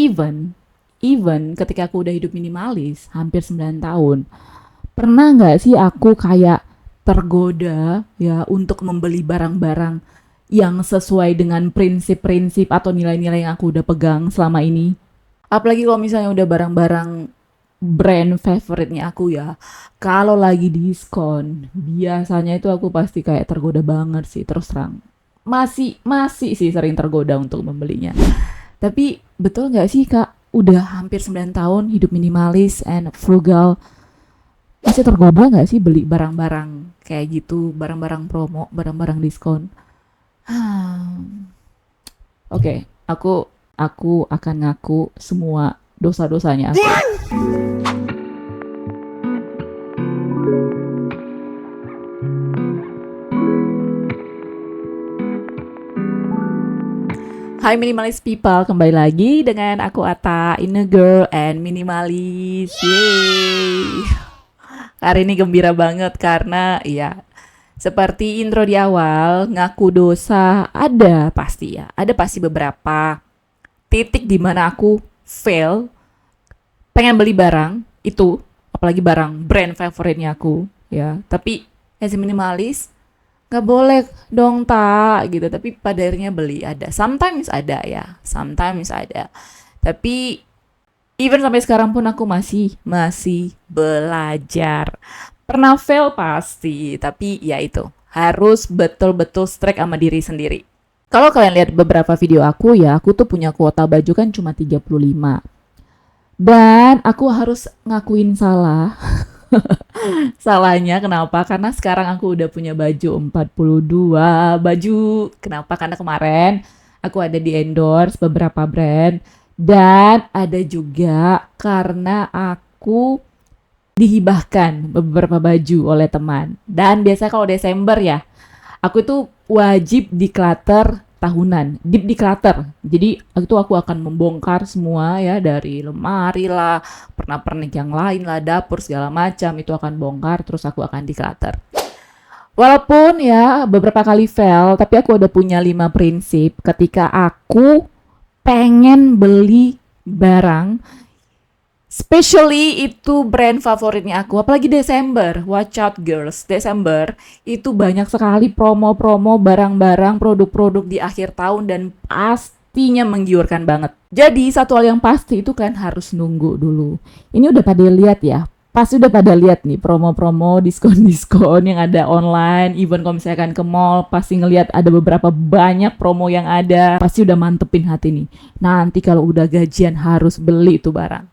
even ketika aku udah hidup minimalis hampir 9 tahun, pernah nggak sih aku kayak tergoda ya untuk membeli barang-barang yang sesuai dengan prinsip-prinsip atau nilai-nilai yang aku udah pegang selama ini. Apalagi kalau misalnya udah barang-barang brand favoritnya aku ya, kalau lagi diskon, biasanya itu aku pasti kayak tergoda banget sih, terus terang. Masih sih sering tergoda untuk membelinya. Tapi betul nggak sih Kak, udah hampir 9 tahun hidup minimalis and frugal, masih tergoda nggak sih beli barang-barang kayak gitu, barang-barang promo, barang-barang diskon? Hmm. Oke, aku akan ngaku semua dosa-dosanya aku. Hai minimalis people, kembali lagi dengan aku Ata, Inner Girl and Minimalis. Yeay. Hari ini gembira banget karena ya seperti intro di awal, ngaku dosa ada pasti ya. Ada pasti beberapa titik di mana aku fail pengen beli barang itu, apalagi barang brand favoritnya aku ya. Tapi as a minimalis nggak boleh dong tak gitu, tapi pada akhirnya beli. Sometimes ada ya, sometimes ada, tapi even sampai sekarang pun aku masih belajar. Pernah fail pasti, tapi ya itu harus betul-betul strike sama diri sendiri. Kalau kalian lihat beberapa video aku ya, aku tuh punya kuota baju kan cuma 35, dan aku harus ngakuin salah. Salahnya kenapa? Karena sekarang aku udah punya baju 42 baju. Kenapa? Karena kemarin aku ada di endorse beberapa brand, dan ada juga karena aku dihibahkan beberapa baju oleh teman. Dan biasanya kalau Desember ya, aku tuh wajib declutter tahunan, deep declutter. Jadi itu aku akan membongkar semua ya, dari lemari lah, pernak-pernik yang lain lah, dapur segala macam itu akan bongkar, terus aku akan declutter. Walaupun ya beberapa kali fail, tapi aku udah punya 5 prinsip ketika aku pengen beli barang, especially itu brand favoritnya aku, apalagi Desember. Watch out girls, Desember itu banyak sekali promo-promo barang-barang, produk-produk di akhir tahun, dan pastinya menggiurkan banget. Jadi satu hal yang pasti itu kan harus nunggu dulu. Ini udah pada lihat ya, pasti udah pada lihat nih promo-promo, diskon-diskon yang ada online. Even kalau misalkan ke mall, pasti ngelihat ada beberapa banyak promo yang ada. Pasti udah mantepin hati nih, nanti kalau udah gajian harus beli itu barang.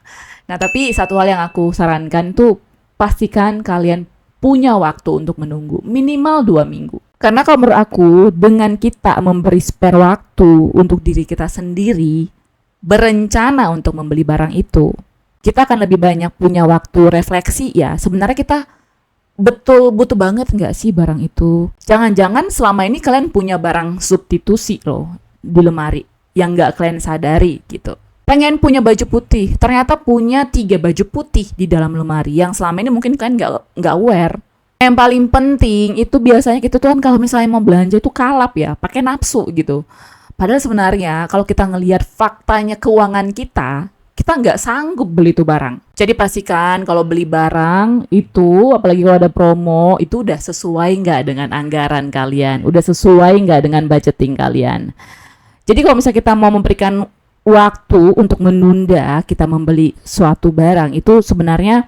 Nah, tapi satu hal yang aku sarankan tuh, pastikan kalian punya waktu untuk menunggu, minimal 2 minggu. Karena kalau menurut aku, dengan kita memberi spare waktu untuk diri kita sendiri, berencana untuk membeli barang itu, kita akan lebih banyak punya waktu refleksi ya. Sebenarnya kita betul butuh banget nggak sih barang itu? Jangan-jangan selama ini kalian punya barang substitusi loh di lemari yang nggak kalian sadari gitu. Pengen punya baju putih, ternyata punya 3 baju putih di dalam lemari yang selama ini mungkin kalian nggak aware. Yang paling penting itu biasanya kita tuh kan kalau misalnya mau belanja itu kalap ya, pakai nafsu gitu. Padahal sebenarnya kalau kita ngelihat faktanya keuangan kita nggak sanggup beli itu barang. Jadi pastikan kalau beli barang itu, apalagi kalau ada promo, itu udah sesuai nggak dengan anggaran kalian, udah sesuai nggak dengan budgeting kalian. Jadi kalau misalnya kita mau memberikan waktu untuk menunda kita membeli suatu barang, itu sebenarnya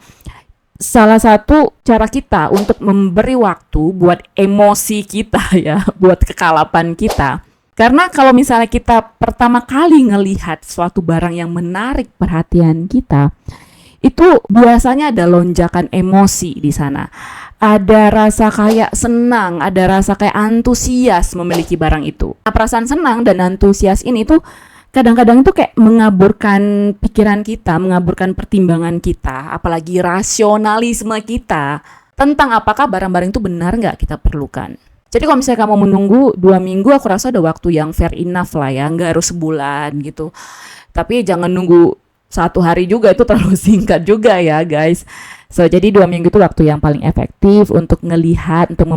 salah satu cara kita untuk memberi waktu buat emosi kita ya, buat kekalapan kita. Karena kalau misalnya kita pertama kali ngelihat suatu barang yang menarik perhatian kita, itu biasanya ada lonjakan emosi di sana. Ada rasa kayak senang, ada rasa kayak antusias memiliki barang itu. Nah, perasaan senang dan antusias ini tuh kadang-kadang itu kayak mengaburkan pikiran kita, mengaburkan pertimbangan kita, apalagi rasionalisme kita tentang apakah barang-barang itu benar nggak kita perlukan. Jadi kalau misalnya kamu menunggu 2 minggu, aku rasa ada waktu yang fair enough lah ya, nggak harus sebulan gitu. Tapi jangan nunggu 1 hari juga, itu terlalu singkat juga ya guys. So, jadi 2 minggu itu waktu yang paling efektif untuk ngelihat, untuk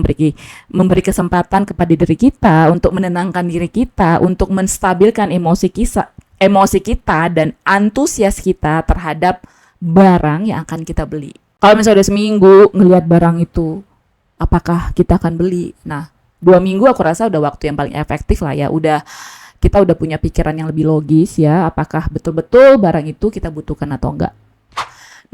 memberi kesempatan kepada diri kita, untuk menenangkan diri kita, untuk menstabilkan emosi emosi kita dan antusias kita terhadap barang yang akan kita beli. Kalau misalnya udah seminggu ngelihat barang itu, apakah kita akan beli? Nah, 2 minggu aku rasa udah waktu yang paling efektif lah ya. Kita udah punya pikiran yang lebih logis ya, apakah betul-betul barang itu kita butuhkan atau enggak.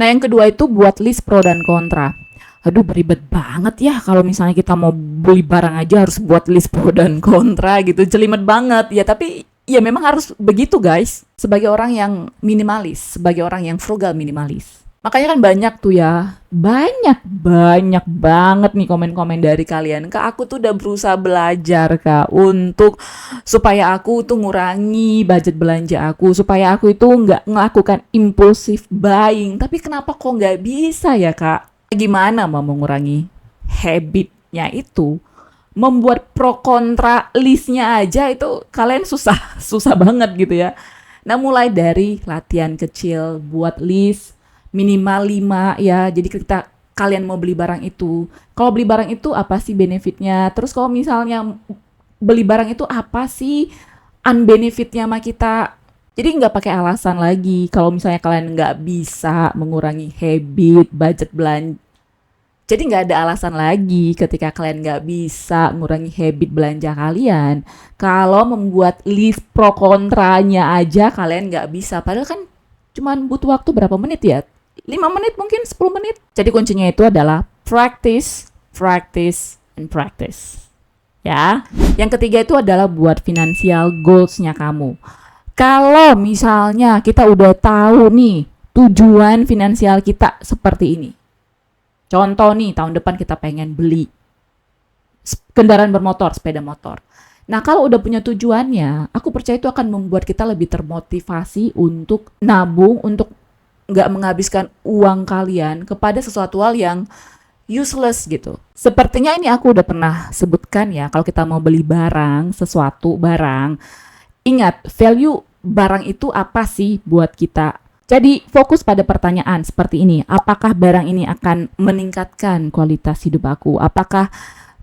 Nah, yang kedua itu buat list pro dan kontra. Aduh, beribet banget ya kalau misalnya kita mau beli barang aja harus buat list pro dan kontra gitu. Jelimet banget ya, tapi ya memang harus begitu guys. Sebagai orang yang minimalis, sebagai orang yang frugal minimalis. Makanya kan banyak tuh ya, banyak banget nih komen-komen dari kalian. Kak, aku tuh udah berusaha belajar Kak untuk supaya aku tuh ngurangi budget belanja aku, supaya aku itu nggak melakukan impulsive buying. Tapi kenapa kok nggak bisa ya Kak? Gimana mau mengurangi habitnya itu? Membuat pro kontra listnya aja itu kalian susah banget gitu ya. Nah, mulai dari latihan kecil buat list minimal 5 ya. Jadi kalian mau beli barang itu. Kalau beli barang itu apa sih benefitnya? Terus kalau misalnya beli barang itu apa sih unbenefitnya sama kita? Jadi nggak pakai alasan lagi. Kalau misalnya kalian nggak bisa mengurangi habit, budget belanja. Jadi nggak ada alasan lagi ketika kalian nggak bisa mengurangi habit belanja kalian. Kalau membuat list pro kontranya aja kalian nggak bisa. Padahal kan cuman butuh waktu berapa menit ya? 5 menit mungkin 10 menit. Jadi kuncinya itu adalah practice, and practice. Ya. Yang ketiga itu adalah buat financial goals-nya kamu. Kalau misalnya kita udah tahu nih tujuan finansial kita seperti ini. Contoh nih, tahun depan kita pengen beli kendaraan bermotor, sepeda motor. Nah, kalau udah punya tujuannya, aku percaya itu akan membuat kita lebih termotivasi untuk nabung, untuk nggak menghabiskan uang kalian kepada sesuatu hal yang useless gitu. Sepertinya ini aku udah pernah sebutkan ya, kalau kita mau beli sesuatu barang, ingat value barang itu apa sih buat kita. Jadi fokus pada pertanyaan seperti ini, apakah barang ini akan meningkatkan kualitas hidup aku? Apakah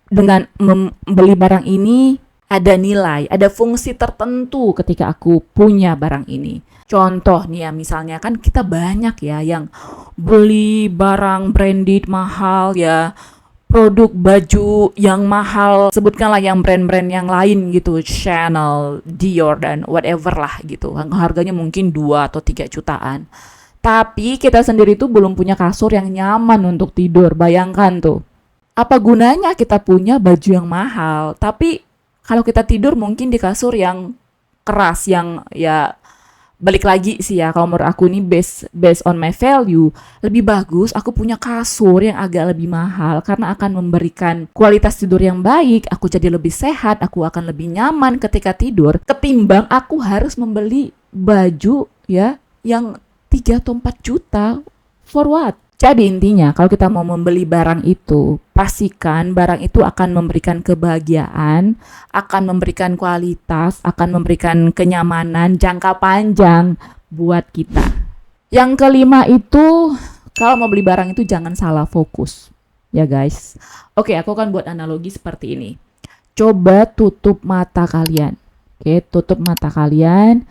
dengan membeli barang ini ada nilai, ada fungsi tertentu ketika aku punya barang ini? Contoh nih ya, misalnya kan kita banyak ya yang beli barang branded mahal ya, produk baju yang mahal, sebutkanlah yang brand-brand yang lain gitu, Chanel, Dior, dan whatever lah gitu. Harganya mungkin 2 atau 3 jutaan. Tapi kita sendiri tuh belum punya kasur yang nyaman untuk tidur, bayangkan tuh. Apa gunanya kita punya baju yang mahal, tapi kalau kita tidur mungkin di kasur yang keras, yang ya balik lagi sih ya, kalau menurut aku ini based on my value, lebih bagus aku punya kasur yang agak lebih mahal karena akan memberikan kualitas tidur yang baik, aku jadi lebih sehat, aku akan lebih nyaman ketika tidur, ketimbang aku harus membeli baju ya yang 3 atau 4 juta. For what? Jadi intinya kalau kita mau membeli barang itu, pastikan barang itu akan memberikan kebahagiaan, akan memberikan kualitas, akan memberikan kenyamanan jangka panjang buat kita. Yang kelima itu, kalau mau beli barang itu jangan salah fokus. Ya guys. Oke, aku akan buat analogi seperti ini. Coba tutup mata kalian. Oke, tutup mata kalian.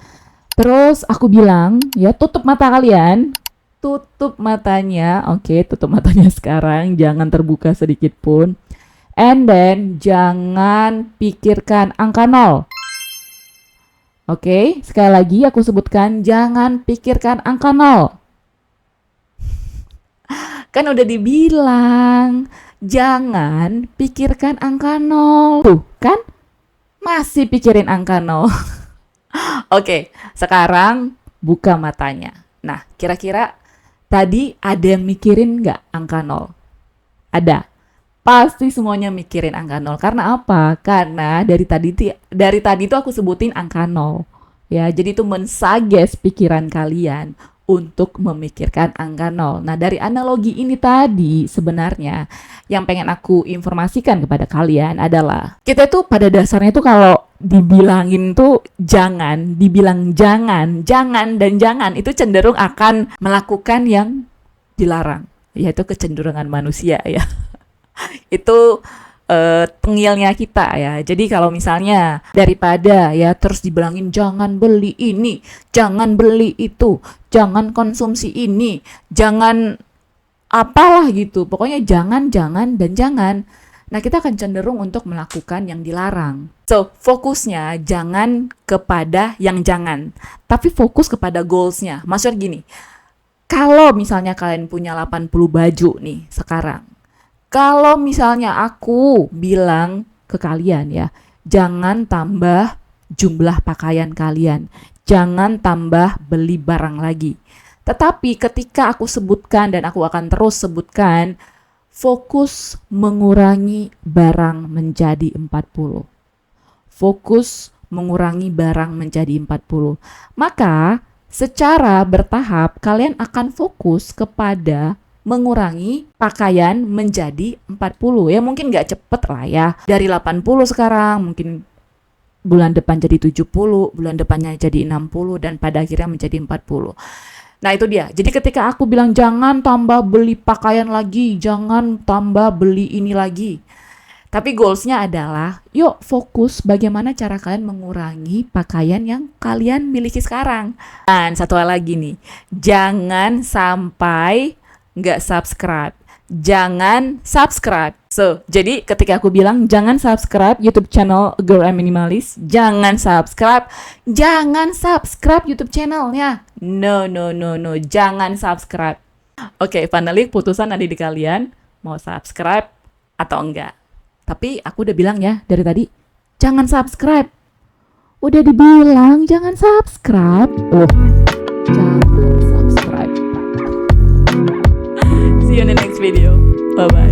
Terus aku bilang, ya tutup mata kalian. Tutup matanya, oke, tutup matanya sekarang, jangan terbuka sedikit pun. And then, jangan pikirkan angka 0. Oke, sekali lagi aku sebutkan, jangan pikirkan angka 0. Kan udah dibilang, jangan pikirkan angka 0. Tuh, kan? Masih pikirin angka 0. Oke, sekarang buka matanya. Nah, kira-kira tadi ada yang mikirin nggak angka 0? Ada. Pasti semuanya mikirin angka 0. Karena apa? Karena dari tadi tuh aku sebutin angka 0. Ya, jadi itu mensuggest pikiran kalian untuk memikirkan angka 0. Nah, dari analogi ini tadi sebenarnya yang pengen aku informasikan kepada kalian adalah kita tuh pada dasarnya tuh kalau dibilangin tuh jangan, dibilang jangan dan jangan itu cenderung akan melakukan yang dilarang, yaitu kecenderungan manusia ya. Itu tengilnya kita ya. Jadi kalau misalnya daripada ya terus dibilangin jangan beli ini, jangan beli itu, jangan konsumsi ini, jangan apalah gitu. Pokoknya jangan, jangan, dan jangan. Nah, kita akan cenderung untuk melakukan yang dilarang. So, fokusnya jangan kepada yang jangan, tapi fokus kepada goals-nya. Maksudnya gini, kalau misalnya kalian punya 80 baju nih sekarang, kalau misalnya aku bilang ke kalian ya, jangan tambah jumlah pakaian kalian, jangan tambah beli barang lagi. Tetapi ketika aku sebutkan dan aku akan terus sebutkan, fokus mengurangi barang menjadi 40. Fokus mengurangi barang menjadi 40. Maka secara bertahap kalian akan fokus kepada mengurangi pakaian menjadi 40. Ya mungkin nggak cepet lah ya. Dari 80 sekarang mungkin bulan depan jadi 70, bulan depannya jadi 60, dan pada akhirnya menjadi 40. Nah itu dia. Jadi ketika aku bilang jangan tambah beli pakaian lagi, jangan tambah beli ini lagi. Tapi goalsnya adalah, yuk fokus bagaimana cara kalian mengurangi pakaian yang kalian miliki sekarang. Dan satu hal lagi nih, jangan sampai nggak subscribe. Jangan subscribe. So, jadi ketika aku bilang jangan subscribe YouTube channel Girl and Minimalist, jangan subscribe YouTube channelnya. No, jangan subscribe. Oke, finally putusan ada di kalian, mau subscribe atau enggak. Tapi aku udah bilang ya dari tadi, jangan subscribe. Udah dibilang jangan subscribe. Oh, jangan subscribe. See you in the next video. Bye-bye.